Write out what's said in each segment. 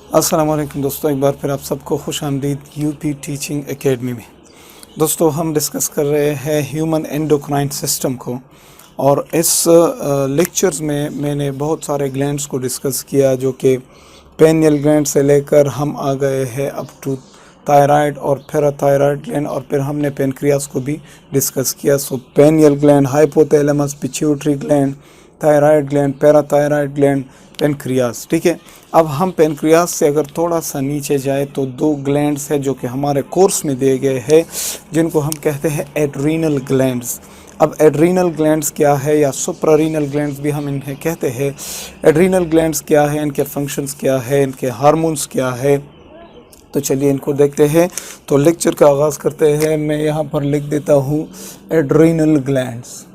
अस्सलाम वालेकुम दोस्तों, एक बार फिर आप सबको खुश आमदीद यूपी टीचिंग एकेडमी में। दोस्तों, हम डिस्कस कर रहे हैं ह्यूमन एंडोक्राइन सिस्टम को, और इस लेक्चर्स में मैंने बहुत सारे ग्लैंड्स को डिस्कस किया, जो कि पेनियल ग्लैंड से लेकर हम आ गए हैं अप टू थायराइड और पैराथायराइड ग्लैंड, और फिर हमने पेनक्रियास को भी डिस्कस किया। So pineal gland, hypothalamus, pituitary gland, thyroid gland, parathyroid gland, pancreas. ठीक है, अब हम पेनक्रियास से अगर थोड़ा सा नीचे जाए तो दो ग्लैंड्स हैं जो कि हमारे कोर्स में दिए गए हैं, जिनको हम कहते हैं एड्रीनल ग्लैंड्स। अब एड्रीनल ग्लैंड्स क्या है, या सुप्रारीनल ग्लैंड्स भी हम इन्हें कहते हैं। एड्रीनल ग्लैंड्स क्या है, इनके फंक्शंस क्या है, इनके हार्मोन्स क्या है, तो चलिए इनको देखते हैं। तो लेक्चर का आगाज़ करते हैं। मैं यहाँ पर लिख देता हूँ एड्रीनल ग्लैंड्स।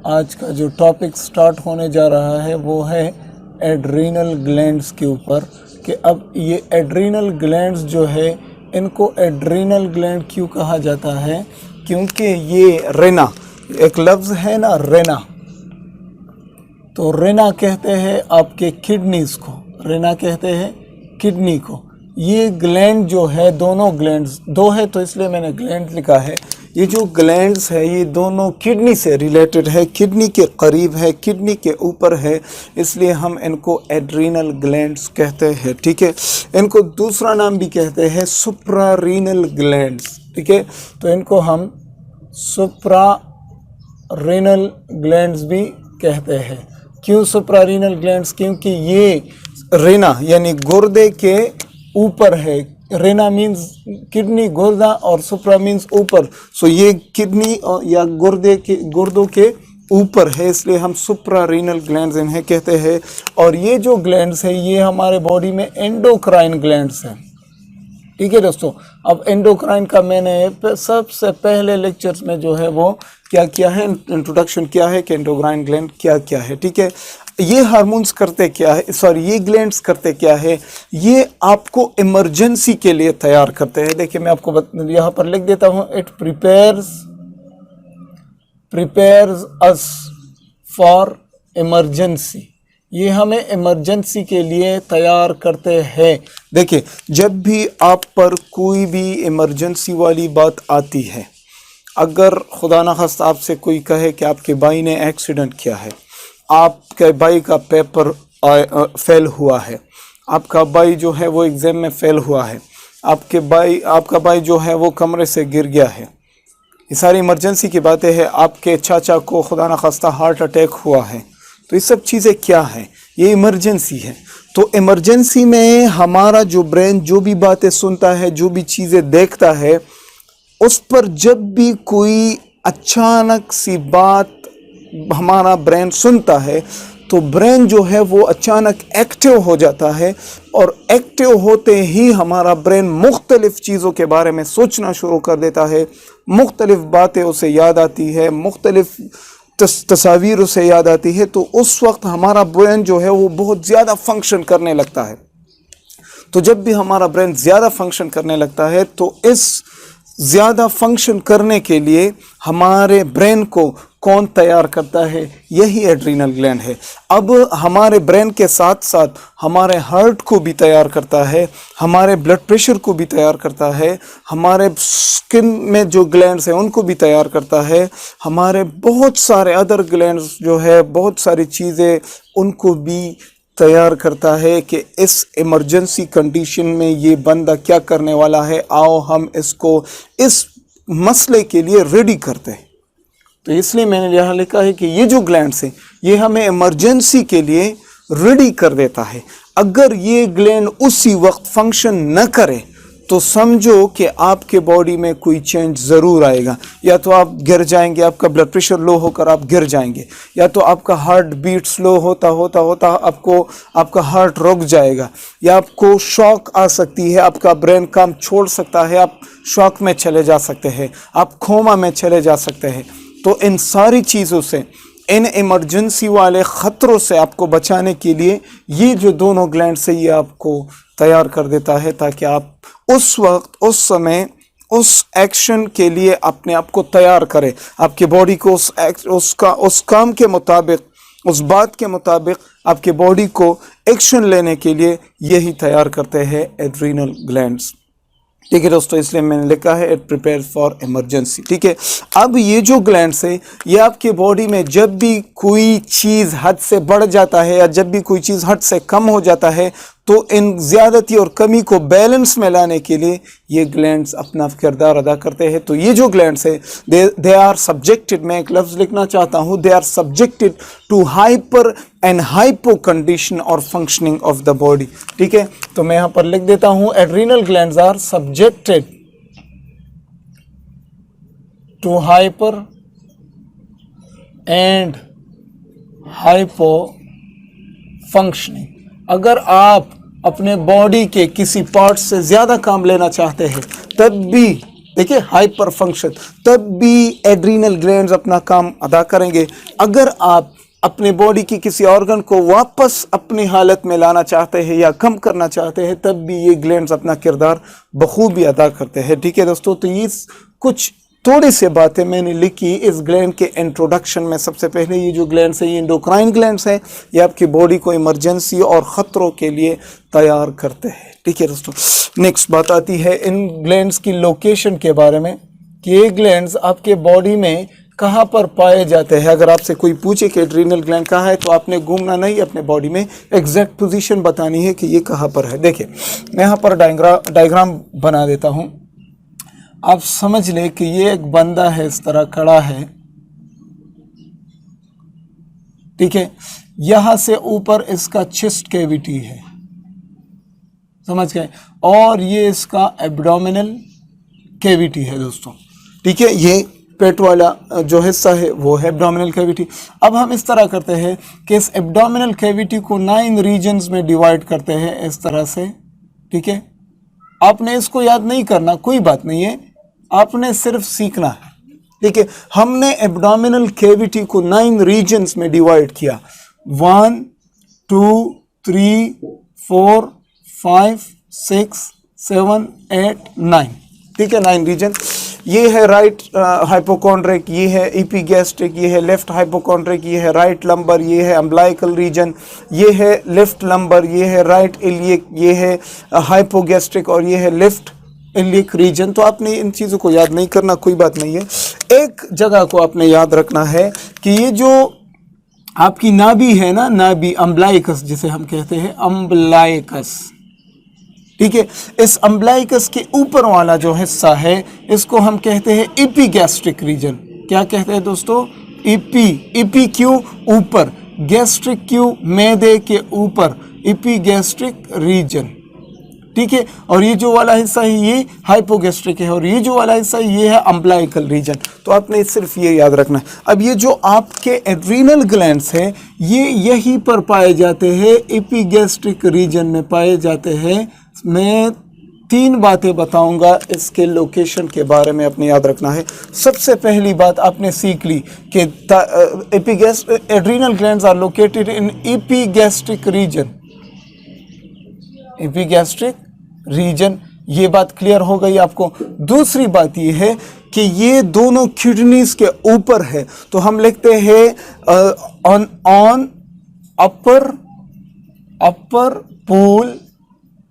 आज का जो टॉपिक स्टार्ट होने जा रहा है वो है एड्रीनल ग्लैंड्स के ऊपर, कि अब ये एड्रीनल ग्लैंड्स जो है, इनको एड्रीनल ग्लैंड क्यों कहा जाता है, क्योंकि ये रेना, एक लफ्ज़ है ना रेना, तो रेना कहते हैं आपके किडनीज़ को, रेना कहते हैं किडनी को। ये ग्लैंड जो है, दोनों ग्लैंड्स, दो है तो इसलिए मैंने ग्लैंड लिखा है। ये जो ग्लैंड्स है ये दोनों किडनी से रिलेटेड है, किडनी के करीब है, किडनी के ऊपर है, इसलिए हम इनको एड्रीनल ग्लैंड्स कहते हैं। ठीक है, इनको दूसरा नाम भी कहते हैं सुप्रारीनल ग्लैंड्स। ठीक है, तो इनको हम सुप्रारीनल ग्लैंड्स भी कहते हैं। क्यों सुप्रारीनल ग्लैंड्स? क्योंकि ये रेना यानी गुर्दे के ऊपर है। रेना मीन्स किडनी, गुर्दा, और सुप्रा मीन्स ऊपर। सो ये किडनी या गुर्दों के ऊपर है, इसलिए हम सुप्रारीनल ग्लैंड्स इन्हें कहते हैं। और ये जो ग्लैंड्स है ये हमारे बॉडी में एंडोक्राइन ग्लैंड्स हैं। ठीक है दोस्तों, अब एंडोक्राइन का मैंने सबसे पहले लेक्चर्स में जो है वो क्या किया है, इंट्रोडक्शन किया है कि एंडोक्राइन ग्लैंड क्या क्या है। ठीक है, ये हार्मोन्स करते क्या है, सॉरी ये ग्लैंड्स करते क्या है, ये आपको इमरजेंसी के लिए तैयार करते हैं। देखिए मैं आपको यहाँ पर लिख देता हूँ, it prepares us for emergency. ये हमें इमरजेंसी के लिए तैयार करते हैं। देखिए, जब भी आप पर कोई भी इमरजेंसी वाली बात आती है, अगर खुदा न खास्ता आपसे कोई कहे कि आपके भाई ने एक्सीडेंट किया है, आपके भाई का पेपर फेल हुआ है, आपका भाई जो है वो एग्ज़ाम में फेल हुआ है, आपका भाई जो है वो कमरे से गिर गया है, ये सारी इमरजेंसी की बातें हैं। आपके चाचा को खुदा न खास्ता हार्ट अटैक हुआ है, तो ये सब चीज़ें क्या हैं, ये इमरजेंसी है। तो इमरजेंसी में हमारा जो ब्रेन जो भी बातें सुनता है, जो भी चीज़ें देखता है, उस पर जब भी कोई अचानक सी बात हमारा ब्रेन सुनता है, तो ब्रेन जो है वो अचानक एक्टिव हो जाता है, और एक्टिव होते ही हमारा ब्रेन मुख्तलिफ़ चीज़ों के बारे में सोचना शुरू कर देता है, मुख्तलिफ़ बातें उसे याद आती है, मुख्तलिफ़ तस्वीर उसे याद आती है। तो उस वक्त हमारा ब्रेन जो है वो बहुत ज़्यादा फंक्शन करने लगता है। तो जब भी हमारा ब्रेन ज़्यादा फंक्शन करने लगता है, तो इस ज़्यादा फंक्शन करने के लिए हमारे ब्रेन को कौन तैयार करता है, यही एड्रीनल ग्लैंड है। अब हमारे ब्रेन के साथ साथ हमारे हार्ट को भी तैयार करता है, हमारे ब्लड प्रेशर को भी तैयार करता है, हमारे स्किन में जो ग्लैंड्स हैं उनको भी तैयार करता है, हमारे बहुत सारे अदर ग्लैंड्स जो है, बहुत सारी चीज़ें उनको भी तैयार करता है कि इस इमरजेंसी कंडीशन में ये बंदा क्या करने वाला है, आओ हम इसको इस मसले के लिए रेडी करते हैं। तो इसलिए मैंने यहाँ लिखा है कि ये जो ग्लैंड्स हैं ये हमें इमरजेंसी के लिए रेडी कर देता है। अगर ये ग्लैंड उसी वक्त फंक्शन न करे तो समझो कि आपके बॉडी में कोई चेंज ज़रूर आएगा। या तो आप गिर जाएंगे, आपका ब्लड प्रेशर लो होकर आप गिर जाएंगे, या तो आपका हार्ट बीट स्लो होता होता आपका हार्ट रुक जाएगा, या आपको शॉक आ सकती है, आपका ब्रेन काम छोड़ सकता है, आप शॉक में चले जा सकते हैं, आप कोमा में चले जा सकते हैं। तो इन सारी चीज़ों से, इन इमरजेंसी वाले ख़तरों से आपको बचाने के लिए ये जो दोनों ग्लैंड्स है ये आपको तैयार कर देता है, ताकि आप उस वक्त, उस समय, उस एक्शन के लिए अपने आप को तैयार करें, आपके बॉडी को उस काम के मुताबिक उस बात के मुताबिक आपके बॉडी को एक्शन लेने के लिए यही तैयार करते हैं एड्रीनल ग्लैंड्स। ठीक है दोस्तों, इसलिए मैंने लिखा है इट प्रिपेयर फॉर इमरजेंसी। ठीक है, अब ये जो ग्लैंड्स है ये आपके बॉडी में जब भी कोई चीज़ हद से बढ़ जाता है या जब भी कोई चीज़ हद से कम हो जाता है तो इन ज़्यादती और कमी को बैलेंस में लाने के लिए ये ग्लैंड्स अपना किरदार अदा करते हैं। तो ये जो ग्लैंड्स है दे आर सब्जेक्टेड, मैं एक लफ्ज़ लिखना चाहता हूँ, they are subjected to hyper and hypo condition और फंक्शनिंग ऑफ द बॉडी। ठीक है, तो मैं यहाँ पर लिख देता हूँ adrenal glands are subjected to hyper and hypo functioning. अगर आप अपने बॉडी के किसी पार्ट से ज़्यादा काम लेना चाहते हैं तब भी देखिए हाइपर फंक्शन, तब भी एड्रीनल ग्लैंड्स अपना काम अदा करेंगे। अगर आप अपने बॉडी की किसी ऑर्गन को वापस अपनी हालत में लाना चाहते हैं या कम करना चाहते हैं तब भी ये ग्लैंड्स अपना किरदार बखूबी अदा करते हैं। ठीक है दोस्तों, तो ये कुछ थोड़ी सी बातें मैंने लिखी इस ग्लैंड के इंट्रोडक्शन में। सबसे पहले ये जो ग्लैंड्स हैं ये एंडोक्राइन ग्लैंड्स हैं, ये आपकी बॉडी को इमरजेंसी और ख़तरों के लिए तैयार करते हैं। ठीक है दोस्तों, नेक्स्ट बात आती है इन ग्लैंड्स की लोकेशन के बारे में कि ये ग्लैंड्स आपके बॉडी में कहाँ पर पाए जाते हैं। अगर आपसे कोई पूछे कि एड्रीनल ग्लैंड कहाँ है तो आपने घूमना नहीं, अपने बॉडी में एग्जैक्ट पोजीशन बतानी है कि ये कहाँ पर है। देखिए मैं यहाँ पर डायग्राम बना देता हूँ, आप समझ ले कि ये एक बंदा है इस तरह खड़ा है। ठीक है, यहां से ऊपर इसका चेस्ट कैविटी है, समझ गए, और ये इसका एब्डोमिनल कैविटी है दोस्तों। ठीक है, ये पेट वाला जो हिस्सा है वो है एब्डोमिनल कैविटी। अब हम इस तरह करते हैं कि इस एब्डोमिनल कैविटी को 9 रीजन्स में डिवाइड करते हैं इस तरह से। ठीक है, आपने इसको याद नहीं करना, कोई बात नहीं है, आपने सिर्फ सीखना है। ठीक है, हमने एब्डोमिनल कैविटी को 9 रीजन्स में डिवाइड किया, 1 2 3 4 5 6 7 8 9। ठीक है, 9 रीजन। ये है राइट हाइपोकॉन्ड्रिक, ये है एपिगैस्ट्रिक, ये है लेफ्ट हाइपोकॉन्ड्रिक, ये है राइट लंबर, ये है अम्बलाइकल रीजन, ये है लेफ्ट लंबर, ये है राइट इलियक, ये है हाइपोगैस्ट्रिक और ये है लेफ्ट इलियक रीजन। तो आपने इन चीज़ों को याद नहीं करना, कोई बात नहीं है। एक जगह को आपने याद रखना है कि ये जो आपकी नाभि है ना, नाभि अम्बलाइकस जिसे हम कहते हैं, अम्बलाइकस। ठीक है, इस अम्बलाइकस के ऊपर वाला जो हिस्सा है इसको हम कहते हैं एपिगैस्ट्रिक रीजन। क्या कहते हैं दोस्तों? एपी क्यों? ऊपर, गैस्ट्रिक क्यों? मैदे के ऊपर, एपिगैस्ट्रिक रीजन। ठीक है, और ये जो वाला हिस्सा है ये हाइपोगैस्ट्रिक है और ये जो वाला हिस्सा है ये है अम्बलाइकल रीजन। तो आपने सिर्फ ये याद रखना है। अब ये जो आपके एड्रीनल ग्लैंड्स हैं ये यहीं पर पाए जाते हैं, एपिगैस्ट्रिक रीजन में पाए जाते हैं। मैं 3 बातें बताऊंगा इसके लोकेशन के बारे में आपने याद रखना है। सबसे पहली बात आपने सीख ली कि adrenal glands are located in epigastric region. Epigastric region, ये बात क्लियर हो गई आपको। दूसरी बात ये है कि ये दोनों किडनीज के ऊपर है, तो हम लिखते हैं on upper pool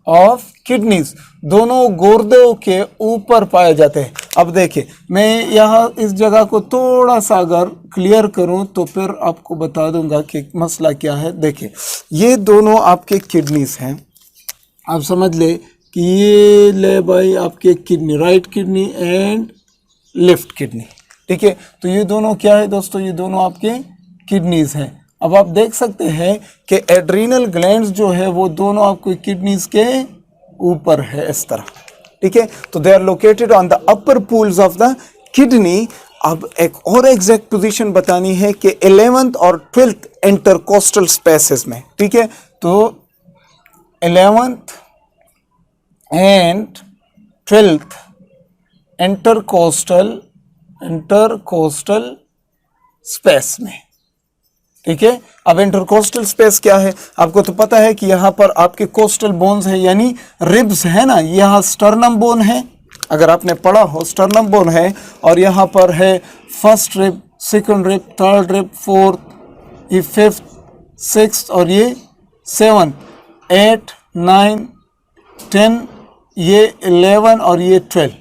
of kidneys, दोनों गुर्दों के ऊपर पाए जाते हैं। अब देखिए मैं यहाँ इस जगह को थोड़ा सा अगर क्लियर करूँ तो फिर आपको बता दूंगा कि मसला क्या है। देखिए ये दोनों आपके किडनीज हैं, आप समझ ले कि ये ले भाई आपके kidney, right kidney and left kidney. ठीक है, तो ये दोनों क्या है दोस्तों? ये दोनों आपके किडनीज हैं। अब आप देख सकते हैं कि एड्रीनल ग्लैंड्स जो है वो दोनों आपको किडनीज के ऊपर है इस तरह। ठीक है, तो they are located on the upper poles of the kidney. अब एक और एग्जैक्ट पोजीशन बतानी है कि 11th और 12th इंटरकोस्टल स्पेसेस में। ठीक है, तो 11th and 12th intercostal space में। ठीक है, अब इंटरकोस्टल स्पेस क्या है? आपको तो पता है कि यहाँ पर आपके कोस्टल बोन्स है, यानी रिब्स है ना, यहाँ स्टर्नम बोन है, अगर आपने पढ़ा हो स्टर्नम बोन है, और यहाँ पर है first rib, second rib, third rib, fourth ये 5th 6th और ये 7, 8, 9, 10, ये 11 और ये 12।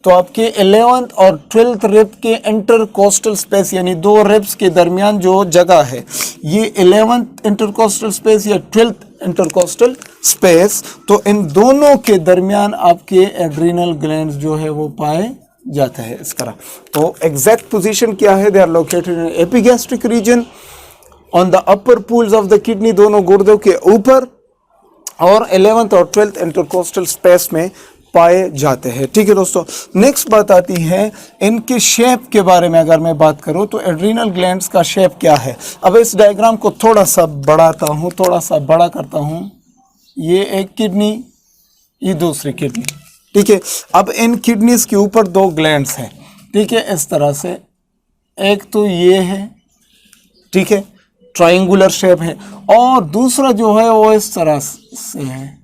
तो आपके 11th और 12th रिब के इंटरकोस्टल स्पेस यानी दो रिब्स के दरमियान जो जगह है, ये 11th इंटरकोस्टल स्पेस या 12th इंटरकोस्टल स्पेस, तो इन दोनों के दरमियान आपके एड्रीनल ग्लैंड्स जो है वो पाए जाते हैं इस तरह। तो एग्जैक्ट पोजीशन क्या है? They are located in epigastric region on the upper poles of the kidney, दोनों गुर्दों के ऊपर, और 11th और 12th इंटरकोस्टल स्पेस में पाए जाते हैं। ठीक है दोस्तों, नेक्स्ट बात आती है इनके शेप के बारे में। अगर मैं बात करूं तो एड्रीनल ग्लैंड्स का शेप क्या है। अब इस डायग्राम को थोड़ा सा बढ़ाता हूं, थोड़ा सा बड़ा करता हूं। ये एक किडनी, ये दूसरी किडनी। ठीक है, अब इन किडनीज के ऊपर दो ग्लैंड्स हैं। ठीक है, इस तरह से एक तो ये है, ठीक है, ट्रायंगुलर शेप है, और दूसरा जो है वो इस तरह से है,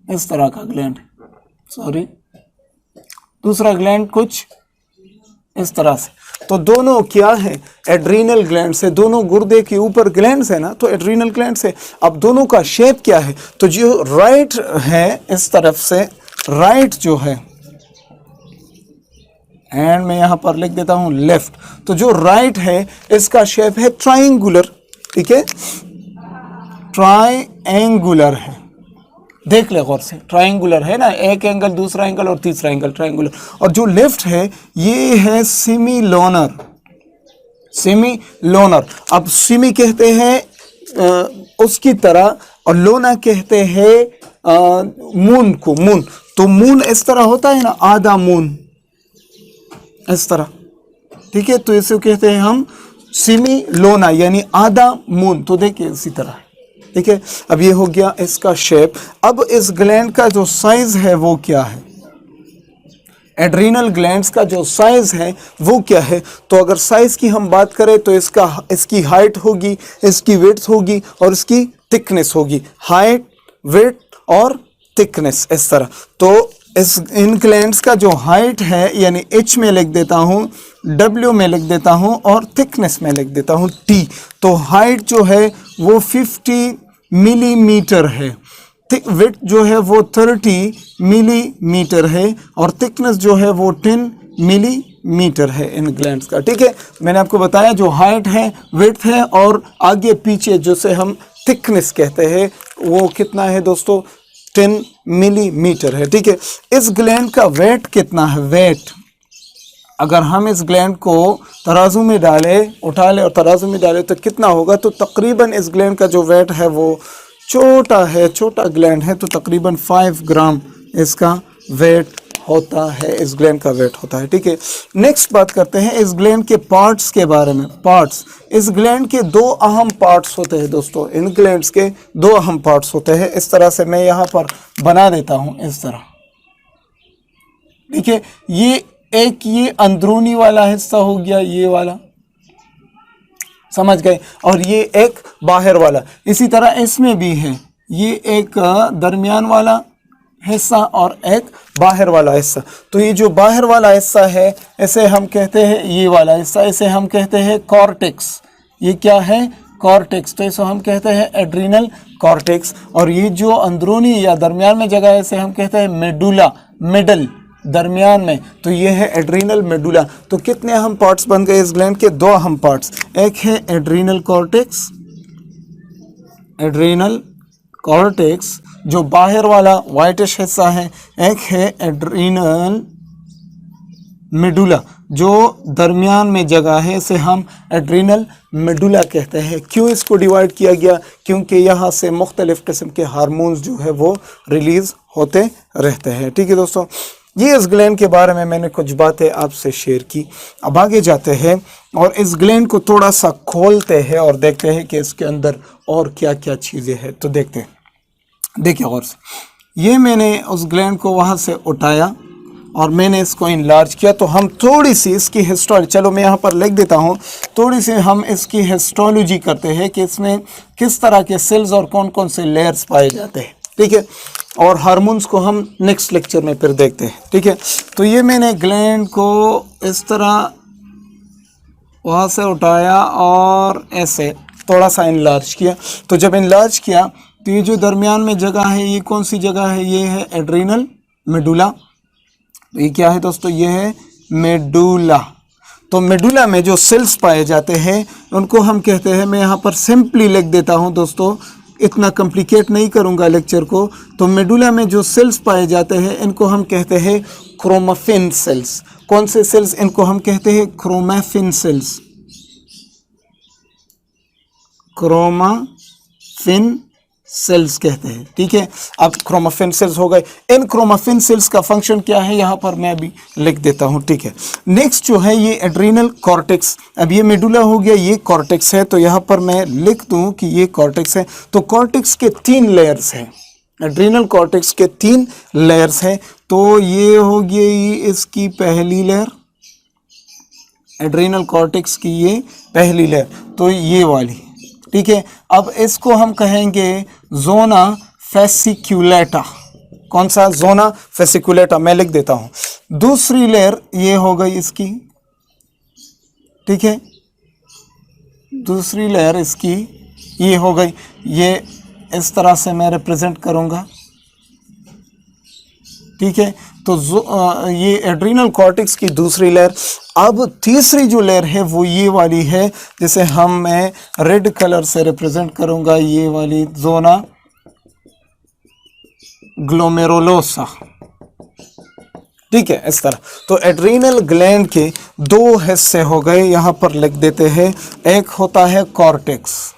इस तरह का ग्लैंड, सॉरी, दूसरा ग्लैंड कुछ इस तरह से। तो दोनों क्या है? एड्रीनल ग्लैंड से, दोनों गुर्दे के ऊपर ग्लैंड्स है ना, तो एड्रीनल ग्लैंड से। अब दोनों का शेप क्या है? तो जो राइट है इस तरफ से, राइट जो है, एंड मैं यहां पर लिख देता हूं लेफ्ट, तो जो राइट है इसका शेप है ट्रायंगुलर। ठीक है, ट्रायंगुलर है, देख ले गौर से, ट्रायंगुलर है ना, एक एंगल, दूसरा एंगल और तीसरा एंगल, ट्रायंगुलर। और जो लेफ्ट है ये है सिमिलोनर, सिमिलोनर। अब सिमी कहते हैं उसकी तरह, और लोना कहते हैं मून को, मून। तो मून इस तरह होता है ना, आधा मून इस तरह। ठीक है, तो इसे कहते हैं हम सिमिलोना यानी आधा मून। तो देखिए इसी तरह। ठीक है, अब ये हो गया इसका शेप। अब इस ग्लैंड का जो साइज है वो क्या है? एड्रीनल ग्लैंड्स का जो साइज है वो क्या है? तो अगर साइज की हम बात करें तो इसकी हाइट होगी, इसकी विड्थ होगी और इसकी थिकनेस होगी। हाइट, विड्थ और थिकनेस इस तरह। तो इन ग्लैंड्स का जो हाइट है यानी H में लिख देता हूँ, W में लिख देता हूँ और थिकनेस में लिख देता हूँ T। तो हाइट जो है वो 50 मिलीमीटर है, विड्थ जो है वो 30 मिलीमीटर है, और थिकनेस जो है वो 10 मिलीमीटर है इन ग्लैंड्स का। ठीक है, मैंने आपको बताया जो हाइट है, विड्थ है और आगे पीछे जिसे हम थिकनेस कहते हैं वो कितना है दोस्तों? 10 मिलीमीटर है। ठीक है, इस ग्लैंड का वेट कितना है? वेट अगर हम इस ग्लैंड को तराजू में डालें, उठा लें और तराजू में डालें तो कितना होगा? तो तकरीबन इस ग्लैंड का जो वेट है वो छोटा है, छोटा ग्लैंड है, तो तकरीबन 5 ग्राम इसका वेट होता है, इस ग्लैंड का वेट होता है। ठीक है, नेक्स्ट बात करते हैं इस ग्लैंड के पार्ट्स के बारे में। पार्ट्स, इस ग्लैंड के दो अहम पार्ट्स होते हैं दोस्तों, इन ग्लैंड्स के दो अहम पार्ट्स होते हैं। इस तरह से मैं यहाँ पर बना देता हूँ इस तरह। ठीक है, ये अंदरूनी वाला हिस्सा हो गया, ये वाला, समझ गए, और ये एक बाहर वाला। इसी तरह इसमें भी है, ये एक दरमियान वाला हिस्सा और एक बाहर वाला हिस्सा। तो ये जो बाहर वाला हिस्सा है इसे हम कहते हैं, ये वाला हिस्सा इसे हम कहते हैं कॉर्टेक्स। ये क्या है? कॉर्टेक्स। तो इसे हम कहते हैं एड्रीनल कॉर्टेक्स। और ये जो अंदरूनी या दरमियान में जगह है इसे हम कहते हैं मेडुला, मिडल, दरमियान में। तो ये है एड्रीनल मेडुला। तो कितने अहम पार्ट्स बन गए इस ग्लैंड के? दो अहम पार्ट्स। एक है एड्रीनल कॉर्टेक्स, एड्रीनल कॉर्टेक्स जो बाहर वाला वाइटिश हिस्सा है। एक है एड्रीनल मेडुला जो दरमियान में जगह है, इसे हम एड्रीनल मेडुला कहते हैं। क्यों इसको डिवाइड किया गया? क्योंकि यहाँ से मुख्तलिफ किस्म के हार्मोन्स जो है वो रिलीज होते रहते हैं। ठीक है दोस्तों, ये इस ग्लैंड के बारे में मैंने कुछ बातें आपसे शेयर की। अब आगे जाते हैं और इस ग्लैंड को थोड़ा सा खोलते हैं और देखते हैं कि इसके अंदर और क्या क्या चीज़ें हैं। तो देखते हैं, देखिए गौर से, ये मैंने उस ग्लैंड को वहाँ से उठाया और मैंने इसको इनलार्ज किया। तो हम थोड़ी सी इसकी हिस्टोलॉजी, चलो मैं यहाँ पर लिख देता हूँ, थोड़ी सी हम इसकी हिस्टोलॉजी करते हैं कि इसमें किस तरह के सेल्स और कौन कौन से लेयर्स पाए जाते हैं। ठीक है, और हार्मोन्स को हम नेक्स्ट लेक्चर में फिर देखते हैं। ठीक है, तो ये मैंने ग्लैंड को इस तरह वहाँ से उठाया और ऐसे थोड़ा सा इनलार्ज किया। तो जब इनलार्ज किया तो ये जो दरमियान में जगह है, ये कौन सी जगह है? ये है एड्रीनल मेडुला। तो ये क्या है दोस्तों? ये है मेडुला। तो मेडुला में जो सेल्स पाए जाते हैं उनको हम कहते हैं, मैं यहाँ पर सिंपली लिख देता हूँ दोस्तों, इतना कॉम्प्लिकेट नहीं करूँगा लेक्चर को। तो मेडुला में जो सेल्स पाए जाते हैं इनको हम कहते हैं क्रोमाफिन सेल्स। कौन से सेल्स? इनको हम कहते हैं क्रोमाफिन सेल्स। क्रोमाफिन सेल्स कहते हैं, ठीक है। अब क्रोमाफिन सेल्स हो गए। इन क्रोमाफिन सेल्स का फंक्शन क्या है यहाँ पर मैं अभी लिख देता हूँ, ठीक है। नेक्स्ट जो है ये एड्रीनल कॉर्टेक्स। अब ये मेडुला हो गया, ये कॉर्टेक्स है, तो यहाँ पर मैं लिख दूँ कि ये कॉर्टेक्स है। तो कॉर्टेक्स के 3 लेयर्स हैं, एड्रीनल कॉर्टेक्स के 3 लेयर्स हैं। तो ये हो गई इसकी पहली लेयर, एड्रीनल कॉर्टेक्स की ये पहली लेयर, तो ये वाली, ठीक है। अब इसको हम कहेंगे जोना फेसिकुलेटा। कौन सा? Zona fasciculata. मैं लिख देता हूं। दूसरी लेयर ये हो गई इसकी, ठीक है। दूसरी लेयर इसकी ये हो गई, ये इस तरह से मैं रिप्रेजेंट करूंगा, ठीक है। तो ये एड्रीनल कॉर्टेक्स की दूसरी लेयर। अब तीसरी जो लेयर है वो ये वाली है, जिसे मैं रेड कलर से रिप्रेजेंट करूंगा, ये वाली जोना ग्लोमेरुलोसा, ठीक है, इस तरह। तो एड्रीनल ग्लैंड के 2 हिस्से हो गए, यहां पर लिख देते हैं। एक होता है कॉर्टेक्स,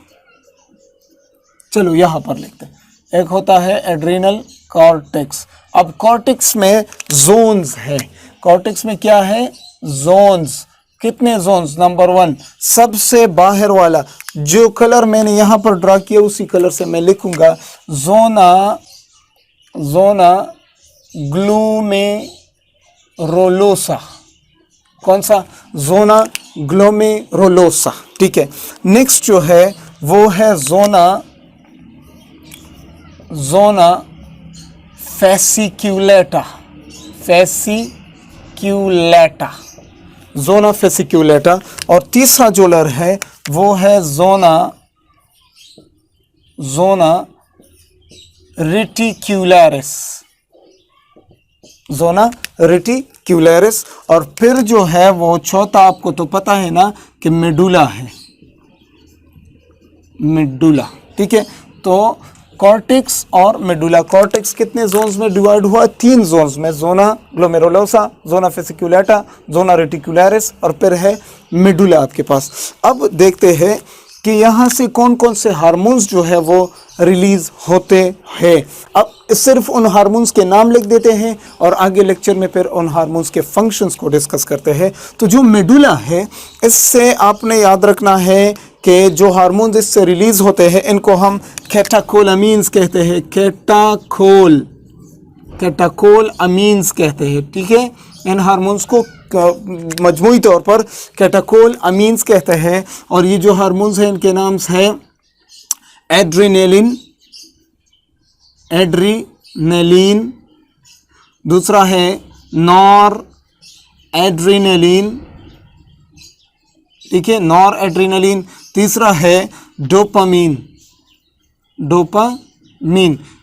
चलो यहां पर लिखते हैं। एक होता है एड्रीनल कॉर्टेक्स। अब कॉर्टेक्स में जोन्स है। कॉर्टेक्स में क्या है? जोन्स। कितने जोन्स? नंबर 1 सबसे बाहर वाला, जो कलर मैंने यहां पर ड्रा किया उसी कलर से मैं लिखूंगा, जोना ग्लोमेरुलोसा। कौन सा? जोना ग्लोमेरुलोसा, ठीक है। नेक्स्ट जो है वो है जोना फेसिक्यूलेटा। जोना फेसिक्यूलेटा। और तीसरा जो लेयर है वो है जोना रेटिक्युलरिस। जोना रेटिक्युलरिस। और फिर जो है वो चौथा, आपको तो पता है ना कि मेडुला है, मेडुला, ठीक है। तो कॉर्टेक्स और मेडुला। कॉर्टेक्स कितने जोन्स में डिवाइड हुआ? 3 जोन्स में, जोना ग्लोमेरुलोसा, जोना फेसिक्युलेटा, जोना रेटिक्युलरिस, और फिर है मेडुला आपके पास। अब देखते हैं कि यहाँ से कौन कौन से हार्मोन्स जो है वो रिलीज होते हैं। अब सिर्फ उन हार्मोन्स के नाम लिख देते हैं और आगे लेक्चर में फिर उन हार्मोन्स के फंक्शंस को डिस्कस करते हैं। तो जो मेडुला है, इससे आपने याद रखना है कि जो हार्मोन्स इससे रिलीज होते हैं इनको हम कैटाकोलामीन्स कहते हैं। कैटाकोल अमीन्स कहते हैं, ठीक है। इन हार्मोन्स को मजमूई तौर पर कैटाकोल अमीन्स कहते हैं। और ये जो हार्मोन्स हैं इनके नाम हैं एड्रीनेलिन, दूसरा है नॉर एड्रीनेलिन, ठीक है, नॉर एड्रीनेलिन। तीसरा है डोपामीन।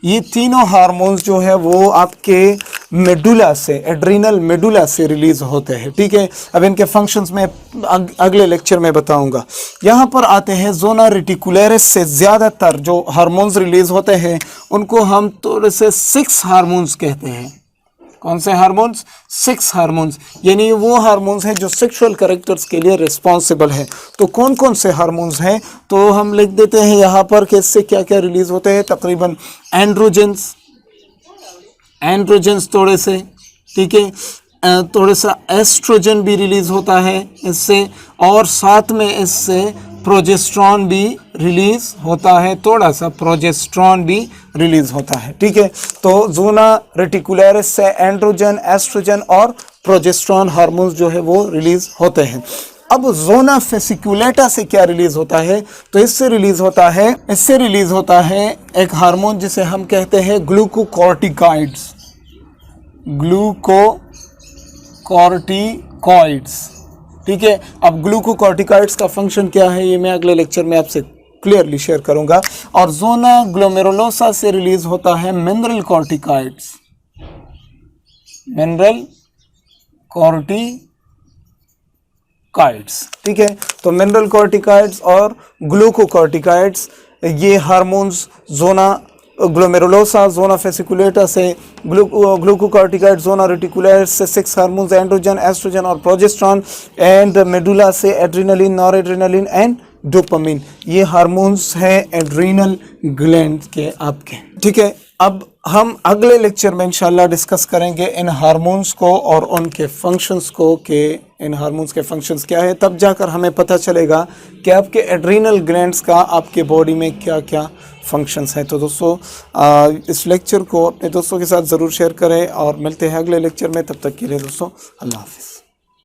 ये तीनों हार्मोन्स जो है वो आपके मेडुला से, एड्रीनल मेडुला से रिलीज होते हैं, ठीक है। अब इनके फंक्शंस में अगले लेक्चर में बताऊंगा। यहाँ पर आते हैं जोना रेटिकुलरिस से ज़्यादातर जो हार्मोन्स रिलीज होते हैं उनको हम थोड़े से 6 हार्मोन्स कहते हैं। कौन से हार्मोन्स? 6 हार्मोन्स, यानी वो हार्मोन्स हैं जो सेक्सुअल कैरेक्टर्स के लिए रिस्पॉन्सिबल हैं। तो कौन कौन से हार्मोन्स हैं? तो हम लिख देते हैं यहाँ पर कि इससे क्या क्या रिलीज होते हैं। तकरीबन एंड्रोजेंस थोड़े से, ठीक है, थोड़ा सा एस्ट्रोजन भी रिलीज होता है इससे, और साथ में इससे प्रोजेस्ट्रॉन भी रिलीज होता है, थोड़ा सा प्रोजेस्ट्रॉन भी रिलीज होता है, ठीक है। तो जोना रेटिकुलरिस से एंड्रोजन, एस्ट्रोजन और प्रोजेस्ट्रॉन हार्मोन्स जो है वो रिलीज होते हैं। अब जोना फेसिकुलेटा से क्या रिलीज होता है? तो इससे रिलीज होता है एक हार्मोन जिसे हम कहते हैं ग्लूकोकॉर्टिकॉइड्स। ठीक है। अब ग्लूकोकॉर्टिकॉइड्स का फंक्शन क्या है ये मैं अगले लेक्चर में आपसे क्लियरली शेयर करूंगा। और जोना ग्लोमेरुलोसा से रिलीज होता है मिनरल कॉर्टिकॉइड्स, मिनरल कॉर्टिकॉइड्स, ठीक है। तो मिनरल कॉर्टिकॉइड्स और ग्लूकोकॉर्टिकॉइड्स ये hormones zona glomerulosa, zona fasciculata से, ग्लूकोकॉर्टिकॉइड जोना रेटिकुलर से 6 हार्मोन्स एंड्रोजन, एस्ट्रोजन और प्रोजेस्टेरॉन, एंड मेडुला से एड्रेनालिन, नॉरएड्रेनालिन एंड डोपामिन। ये हार्मोन्स हैं एड्रीनल ग्लैंड के आपके, ठीक है। अब हम अगले लेक्चर में इंशाल्लाह डिस्कस करेंगे इन हार्मोन्स को और उनके फंक्शंस को, कि इन हार्मोन्स के फंक्शंस क्या है। तब जाकर हमें पता चलेगा कि आपके एड्रीनल ग्लैंड्स का आपके बॉडी में क्या क्या फंक्शंस हैं। तो दोस्तों इस लेक्चर को अपने दोस्तों के साथ ज़रूर शेयर करें और मिलते हैं अगले लेक्चर में। तब तक के लिए दोस्तों अल्लाह हाफ़िज़।